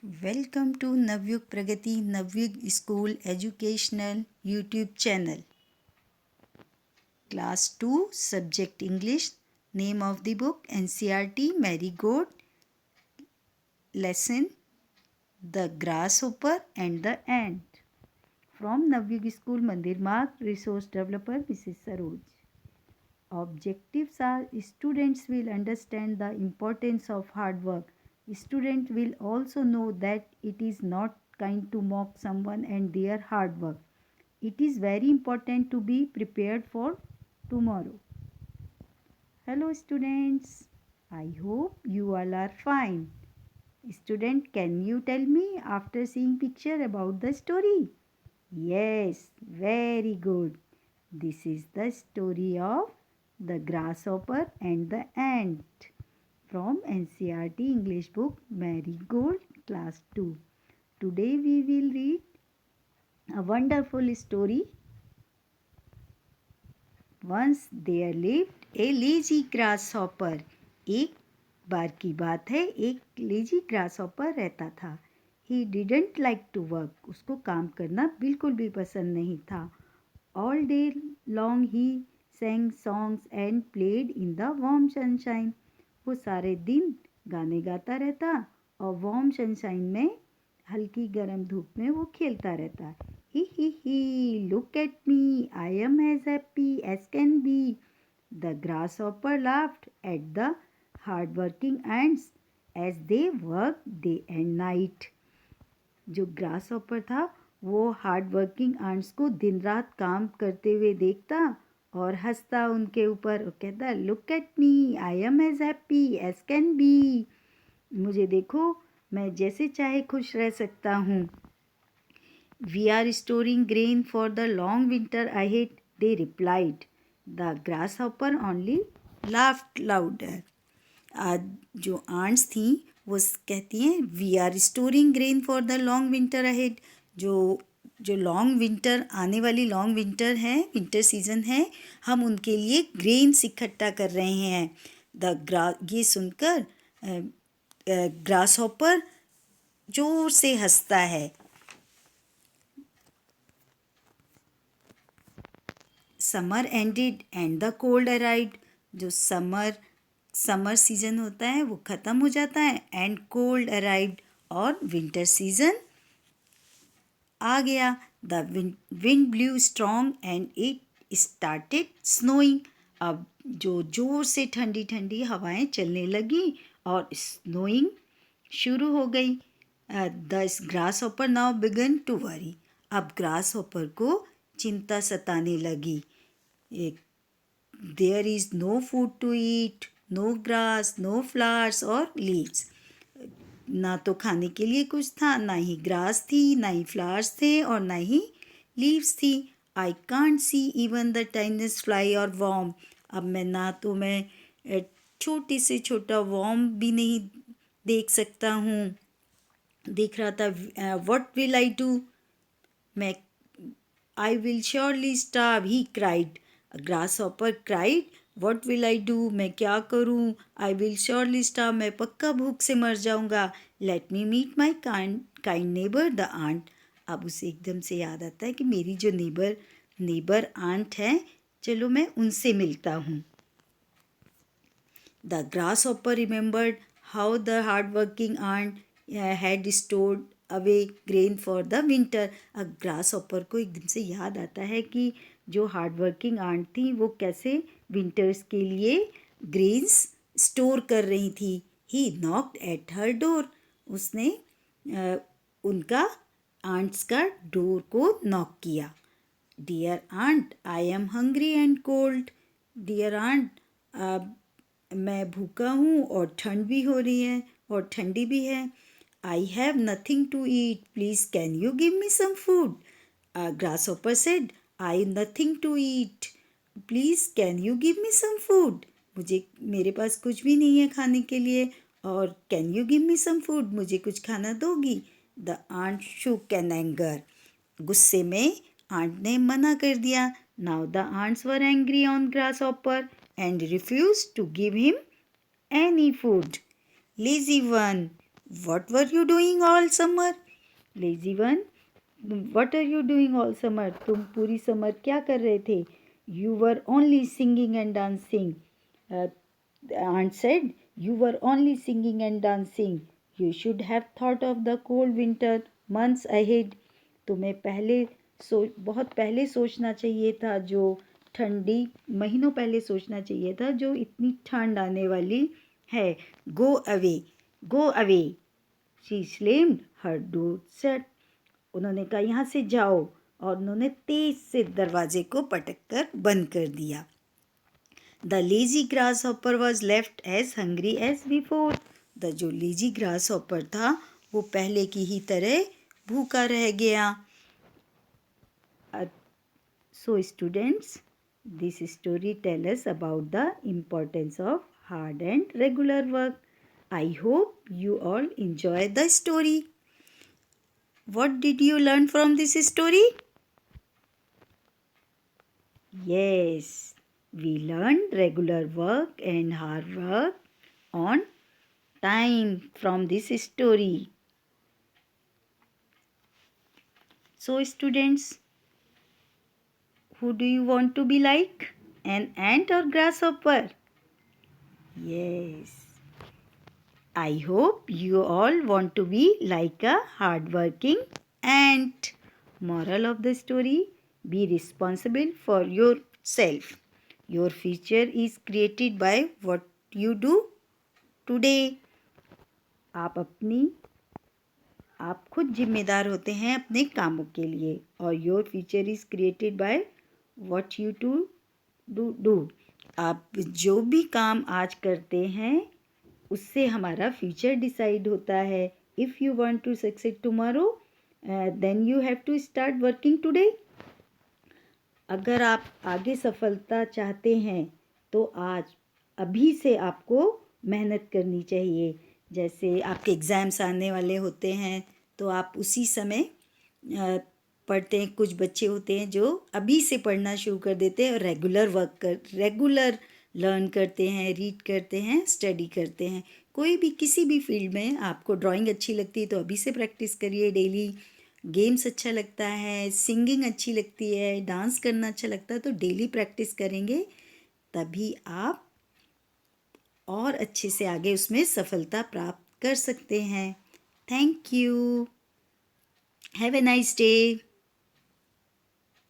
Welcome to Navyug Pragati Navyug School Educational YouTube channel. Class 2 Subject English. Name of the book NCERT Marigold. Lesson The Grasshopper and the Ant. From Navyug School Mandir Marg. Resource Developer Mrs. Saroj. Objectives are students will understand the importance of hard work. Students will also know that it is not kind to mock someone and their hard work. It is very important to be prepared for tomorrow. Hello students, I hope you all are fine. Student, can you tell me after seeing picture about the story? Yes, very good. This is the story of the grasshopper and the ant from NCERT English book Marigold Class 2. Today we will read a wonderful story. Once there lived a lazy grasshopper. एक बार की बात है, एक lazy grasshopper रहता था. He didn't like to work. उसको काम करना बिल्कुल भी पसंद नहीं था. All day long he sang songs and played in the warm sunshine. वो सारे दिन गाने गाता रहता और वार्म सनशाइन में हल्की गर्म धूप में वो खेलता रहता. He, look at me, I am as happy as can be. The grasshopper laughed at the hard-working ants as they worked day and night. जो ग्रासहॉपर था वो हार्ड वर्किंग आंट्स को दिन रात काम करते हुए देखता और हंसता उनके ऊपर और कहता, look at me, I am as happy as can be. मुझे देखो, मैं जैसे चाहे खुश रह सकता हूँ. We are storing grain for the long winter ahead, they replied. The grasshopper only laughed louder. जो आंट्स थी वो कहती हैं, we are storing grain for the long winter ahead. जो लॉन्ग विंटर, आने वाली लॉन्ग विंटर है, विंटर सीजन है, हम उनके लिए ग्रेन्स इकट्ठा कर रहे हैं. ये सुनकर ग्रासहॉपर जोर से हंसता है. Summer ended and the cold arrived. जो समर सीजन होता है वो ख़त्म हो जाता है एंड कोल्ड अराइव्ड और विंटर सीजन आ गया. The wind blue strong and it started snowing. अब जो जोर से ठंडी ठंडी हवाएं चलने लगी और स्नोइंग शुरू हो गई. The grasshopper now began to worry. अब ग्रासहॉपर को चिंता सताने लगी. There is no food to eat, no grass, no flowers or leaves. ना तो खाने के लिए कुछ था, ना ही ग्रास थी, ना ही फ्लावर्स थे और ना ही लीव्स थी. I can't see even the tiniest fly और वॉर्म. अब मैं छोटे से छोटा वॉर्म भी नहीं देख सकता हूँ. देख रहा था. व्हाट विल आई डू, मैं I will surely starve, he cried. Grasshopper cried, what will I do, मैं क्या करूँ. आई विल श्योरली स्टार्व, मैं पक्का भूख से मर जाऊँगा. Let me meet my kind neighbour the ant. अब उसे एकदम से याद आता है कि मेरी जो नेबर आंट है, चलो मैं उनसे मिलता हूँ. The grasshopper remembered how the hard working ant had stored away grain for the winter. अब ग्रासहॉपर को एकदम से याद आता है कि जो हार्ड वर्किंग आंट थी वो कैसे विंटर्स के लिए ग्रेन्स स्टोर कर रही थी. He knocked at her door. उसने उनका आंट्स का डोर को नॉक किया. Dear ant, I am hungry and cold. Dear ant, मैं भूखा हूँ और ठंड भी हो रही है और ठंडी भी है. I have nothing to eat, please can you give me some food. Grasshopper said, I nothing to eat, please can you give me some food. मेरे पास कुछ भी नहीं है खाने के लिए और can you give me some food, मुझे कुछ खाना दोगी. The ant shook in anger. गुस्से में आंट ने मना कर दिया. Now the ants were angry on grasshopper and refused to give him any food. Lazy one, What were you doing all summer? Lazy one. What are you doing all summer? तुम पूरी summer क्या कर रहे थे? You were only singing and dancing. The aunt said, you were only singing and dancing. You should have thought of the cold winter months ahead. तुम्हें बहुत पहले सोचना चाहिए था, जो ठंडी महीनों पहले सोचना चाहिए था, जो इतनी ठंड आने वाली है. Go away, go away. She slammed her door shut. उन्होंने कहा यहाँ से जाओ, और उन्होंने तेज से दरवाजे को पटक कर बंद कर दिया. The lazy grasshopper was left as hungry as before. जो lazy grasshopper था वो पहले की ही तरह भूखा रह गया. So students, this story tells us about the importance of hard and regular work. I hope you all enjoy the story. What did you learn from this story? Yes, we learned regular work and hard work on time from this story. So students, who do you want to be like? An ant or grasshopper? Yes. I hope you all want to be like a hardworking ant. Moral of the story: be responsible for yourself. Your future is created by what you do today. आप खुद जिम्मेदार होते हैं अपने कामों के लिए, और your future is created by what you do. आप जो भी काम आज करते हैं उससे हमारा फ्यूचर डिसाइड होता है. If you want to succeed tomorrow, then you have to start working today. अगर आप आगे सफलता चाहते हैं तो अभी से आपको मेहनत करनी चाहिए. जैसे आपके एग्ज़ाम्स आने वाले होते हैं तो आप उसी समय पढ़ते हैं. कुछ बच्चे होते हैं जो अभी से पढ़ना शुरू कर देते हैं और रेगुलर लर्न करते हैं, रीड करते हैं, स्टडी करते हैं. कोई भी किसी भी फील्ड में आपको ड्राइंग अच्छी लगती है तो अभी से प्रैक्टिस करिए डेली. गेम्स अच्छा लगता है, सिंगिंग अच्छी लगती है, डांस करना अच्छा लगता है, तो डेली प्रैक्टिस करेंगे तभी आप और अच्छे से आगे उसमें सफलता प्राप्त कर सकते हैं. Thank you. Have a nice day.